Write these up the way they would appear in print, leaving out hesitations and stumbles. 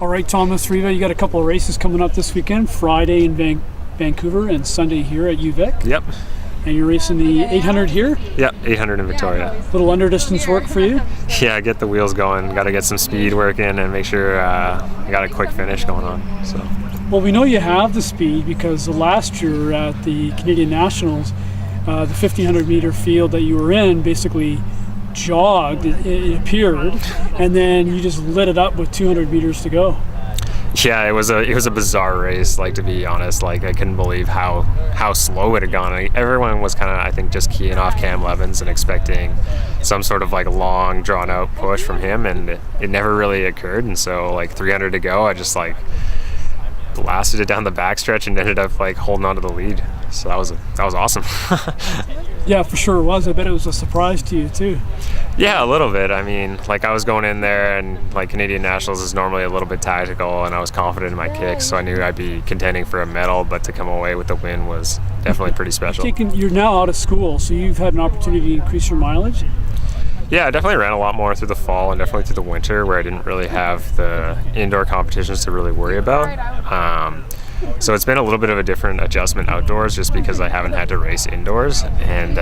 All right, Thomas, Riva, you got a couple of races coming up this weekend, Friday in Vancouver and Sunday here at UVic. Yep. And you're racing the 800 here? Yep, 800 in Victoria. Little under distance work for you? Yeah, get the wheels going. Got to get some speed working and make sure I got a quick finish going on. So. Well, we know you have the speed because last year at the Canadian Nationals, the 1500 meter field that you were in basically jogged, it appeared, and then you just lit it up with 200 meters to go. Yeah, it was a bizarre race, like, to be honest. Like, I couldn't believe how slow it had gone. Everyone was kind of, I think, just keying off Cam Levins and expecting some sort of like long drawn out push from him, and it never really occurred. And so, like, 300 to go, I just like blasted it down the backstretch and ended up like holding on to the lead. So that was awesome. Yeah, for sure it was. I bet it was a surprise to you too. Yeah, a little bit. I mean, like, I was going in there, and like Canadian Nationals is normally a little bit tactical, and I was confident in my kicks, so I knew I'd be contending for a medal, but to come away with the win was definitely pretty special. You're now out of school, so you've had an opportunity to increase your mileage? Yeah, I definitely ran a lot more through the fall and definitely through the winter, where I didn't really have the indoor competitions to really worry about. So it's been a little bit of a different adjustment outdoors, just because I haven't had to race indoors, and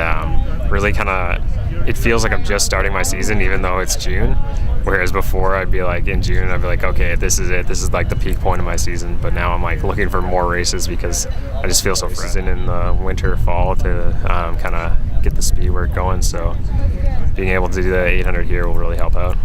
really kind of, it feels like I'm just starting my season even though it's June, whereas before I'd be like, in June I'd be like, okay, this is it, this is like the peak point of my season. But now I'm like looking for more races because I just feel so fresh in the winter, fall to kind of get the speed work going. So being able to do the 800 here will really help out.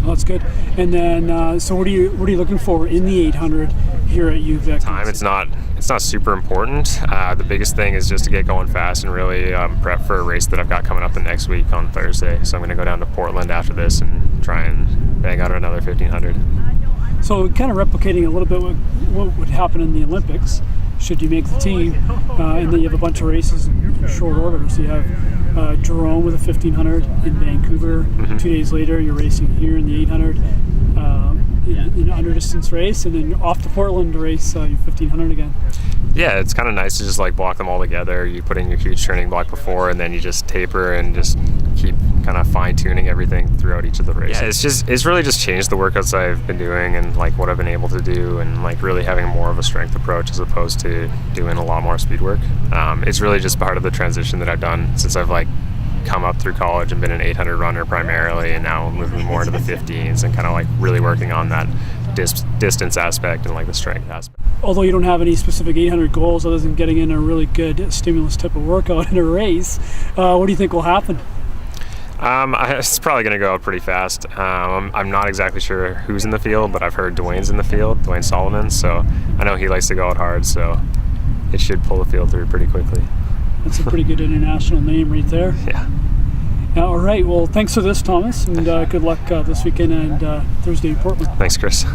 Oh, that's good. And then, so what are you looking for in the 800 here at UVic? Time, it's not super important. The biggest thing is just to get going fast and really prep for a race that I've got coming up the next week on Thursday. So I'm going to go down to Portland after this and try and bang out another 1500. So kind of replicating a little bit what would happen in the Olympics should you make the team, and then you have a bunch of races in short order. So you have Jerome with a 1500 in Vancouver. 2 days later, you're racing here in the 800 in an under distance race, and then off to Portland to race your 1500 again. Yeah, it's kind of nice to just like block them all together. You put in your huge training block before, and then you just taper and just keep kind of fine-tuning everything throughout each of the races. Yeah, it's really just changed the workouts I've been doing and like what I've been able to do, and like really having more of a strength approach as opposed to doing a lot more speed work. It's really just part of the transition that I've done since I've like come up through college and been an 800 runner primarily, and now moving more into the 15s and kind of like really working on that distance aspect and like the strength aspect. Although you don't have any specific 800 goals other than getting in a really good stimulus type of workout in a race, what do you think will happen? It's probably going to go out pretty fast. I'm not exactly sure who's in the field, but I've heard Dwayne's in the field, Dwayne Solomon, so I know he likes to go out hard, so it should pull the field through pretty quickly. That's a pretty good international name right there. Yeah. All right, well, thanks for this, Thomas, and good luck this weekend and Thursday in Portland. Thanks, Chris.